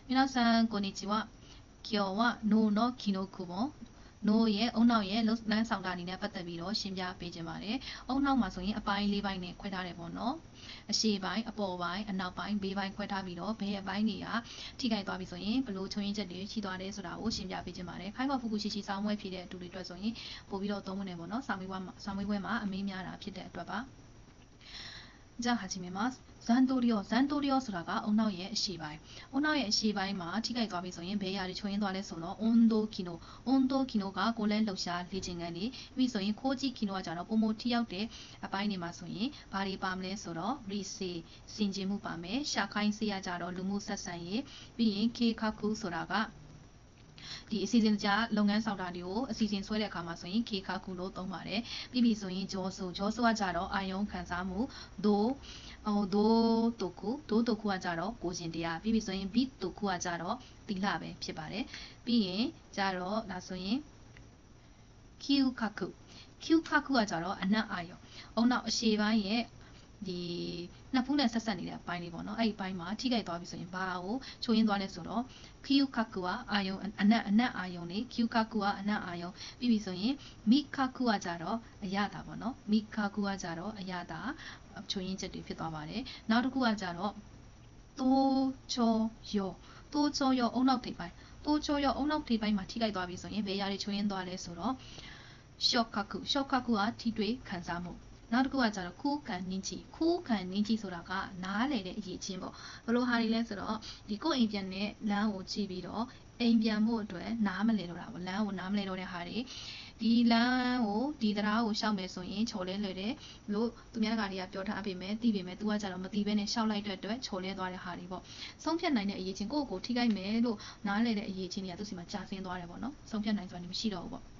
皆さんこんにちは。今日は脳の機能区分脳ရဲ့အုံနောက်ရဲ့လမ်းဆောင်တာအနေနဲ့ပတ်သက်ပြီးတော့ရှင်းပြပေးခြင်းပါတယ်။အုံနောက်မှာဆိုရင်အပိုင်း၄ပိုင်းနဲ့ခွဲထားတယ်ပေါ့နော်။အရှေ့ပိုင်းအပေါ်ပိုင်းအနောက်ပိုင်းဘေးပိုင်းခွဲထားပြီးတော့ဘယ်အပိုင်းတွေကထိခိုက်သွားပြီဆိုရင်ဘယ်လိုချုံရင်ချက်တွေရှိသွားတယ်ဆိုတာကိုရှင်းပြပေးခြင်းပါတယ်။ခိုင်မာဖူဖူရှိရှိစောင်းမွဲဖြစ်တဲ့အတူတွေအတွက်ဆိုရင်ပို့ပြီးတော့သုံးဝင်နေပေါ့နော်။စာမေးပွဲမှာအမေးများတာဖြစ်တဲ့အတွက်ပါ။じゃあ始めます。残倒量ဆိုတာကအုံနောက်ရဲ့အရှေ့ပိုင်းအုံနောက်ရဲ့အရှေ့ပိုင်းမှာထိခိုက်သွားပြီဆိုရင်ဘယ်ရာတွေချုံရင်းသွားလဲဆိုတော့温度機能ကကိုယ်လဲလှုပ်ရှားလေ့ကျင့်ခန်းနေပြီးဆိုရင်ခိုးကြည့်機能ကကြတော့ပုံမထိရောက်တဲ့အပိုင်းတွေမှာဆိုရင်ဘာတွေပါမလဲဆိုတော့ research စင်ကျင်မှုပါမယ်ရှာခိုင်းစေရကြတော့လူမှုဆက်ဆံရေးပြီးရင်ခေခခုဆိုတာကဒီအစီအစဉ်ကြားလုပ်ငန်းဆောင်တာတွေကိုအစီအစဉ်ဆွဲတဲ့အခါမှာဆိုရင်ခေခခုလို့သုံးပါတယ်ပြီးပြီဆိုရင်ဂျောဆိုကကြတော့အာယုံခံစားမှုဒိုတုခုကကြတော့ကိုရှင်တရားပြီးပြီဆိုရင်ဘီတုခုကကြတော့တိလပဲဖြစ်ပါတယ်ပြီးရင်ကြတော့ဒါဆိုရင်Q ခခုကကြတော့အနတ်အာယုံအုံနောက်အရှေ့ပိုင်းရဲ့ဒီနှစ်ဖူးနဲ့ဆက်ဆက်နေတဲ့အပိုင်းလေးပေါ့နော်အဲ့ဒီပိုင်းမှာထိခိုက်သွားပြီဆိုရင်ဘာကိုချိုးရင်းသွားလဲဆိုတော့ Q ခခုကအာယုံအနတ်အာယုံလေး Q ခခုကအနတ်အာယုံပြီးပြီဆိုရင်မိခခုကကြတော့အရသာပေါ့နော်မိခခုကကြတော့အရသာချိုးရင်းချက်တွေဖြစ်သွားပါတယ်နောက်တစ်ခုကကြတော့တိုးချောရောအုံနောက်ထိပ်ပိုင်းမှာထိခိုက်သွားပြီဆိုရင်ဘယ်ရာတွေချိုးရင်းသွားလဲဆိုတော့ရှော့ခခုကထိတွေ့ခံစားမှုနောက်တစ်ခုကကြတော့ခုခံနင်းချီဆိုတာကနားလေတဲ့အရေးချင်းပေါ့ဘယ်လိုဟာတွေလဲဆိုတော့ဒီကိုယ်အိမ်ပြန်တဲ့လမ်းကိုကြည့်ပြီးတော့အိမ်ပြန်ဖို့အတွက်နားမလဲတော့တာပေါ့လမ်းကိုနားမလဲတော့တဲ့ဟာတွေဒီလမ်းကိုဒီတရားကိုရှောက်မယ်ဆိုရင်ချော်လဲလွယ်တယ်လို့သူများကတွေကပြောထားပေမဲ့သိပေမဲ့သူကကြတော့မသိဘဲနဲ့ရှောက်လိုက်တဲ့အတွက်ချော်လဲသွားတဲ့ဟာတွေပေါ့ဆုံးဖြတ်နိုင်တဲ့အရေးချင်းကိုယ့်ကိုထိခိုက်မယ်လို့နားလဲတဲ့အရေးချင်းတွေကသူ့စီမှာကြာဆင်းသွားတယ်ပေါ့နော်ဆုံးဖြတ်နိုင်စွာနေမရှိတော့ဘူးပေါ့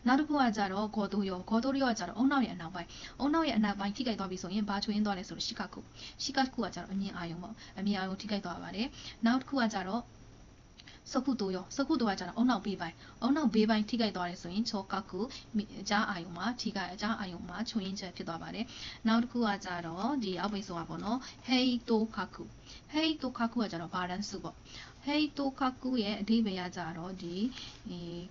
နောက်တစ်ခုကကြတော့ဂေါ်တိုးရောကကြတော့အုံနောက်ရဲ့အနောက်ပိုင်းထိခိုက်သွားပြီဆိုရင်ဘာချွေးရင်းသွားလဲဆိုတော့ရှီကခုကကြတော့အမြင်အာယုံပေါ့အမြင်အာယုံထိခိုက်သွားပါတယ်နောက်တစ်ခုကကြတော့စခုတိုးကကြတော့အုံနောက်ဘေးပိုင်းထိခိုက်သွားတယ်ဆိုရင်ချောကခုကြားအာယုံမှာချွေးရင်းချက်ဖြစ်သွားပါတယ်နောက်တစ်ခုကကြတော့ဒီအောက်ပိတ်ဆိုတာပေါ့နော်ဟေးတိုခခုကကြတော့ဘာရန်စုပေါ့ဟေးတိုခခုရဲ့အဓိပ္ပာယ်ကကြတော့ဒီ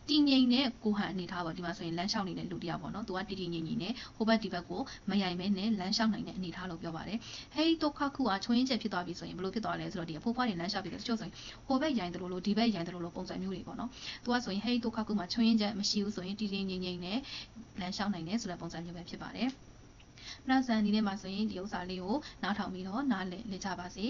တည်ငြိမ်တဲ့ကိုဟန်အနေထားပေါ့ဒီမှာဆိုရင်လမ်းလျှောက်နေတဲ့လူတယောက်ပေါ့နော်သူကတည်ငြိမ်နေဟိုဘက်ဒီဘက်ကိုမယိုင်မဲနဲ့လမ်းလျှောက်နိုင်တဲ့အနေထားလို့ပြောပါတယ်ဟေးတိုခခုကချွေးရင်းချက်ဖြစ်သွားပြီဆိုရင်ဘယ်လိုဖြစ်သွားလဲဆိုတော့ဒီအဖိုးဖွားတွေလမ်းလျှောက်ပြီးတော့တချို့ဆိုရင်ဟိုဘက်ယိုင်တယ်လို့ဒီဘက်ယိုင်တယ်လို့ပုံစံမျိုးတွေပေါ့နော်သူကဆိုရင်ဟေးတိုခခုမှာချွေးရင်းချက်မရှိဘူးဆိုရင်တည်ငြိမ်နဲ့လမ်းလျှောက်နိုင်တယ်ဆိုတဲ့ပုံစံမျိုးပဲဖြစ်ပါတယ်နောက်ဆန်ဒီနေ့မှာဆိုရင်ဒီဥစ္စာလေးကိုနားထောင်ပြီးတော့နားလည်ကြပါစေ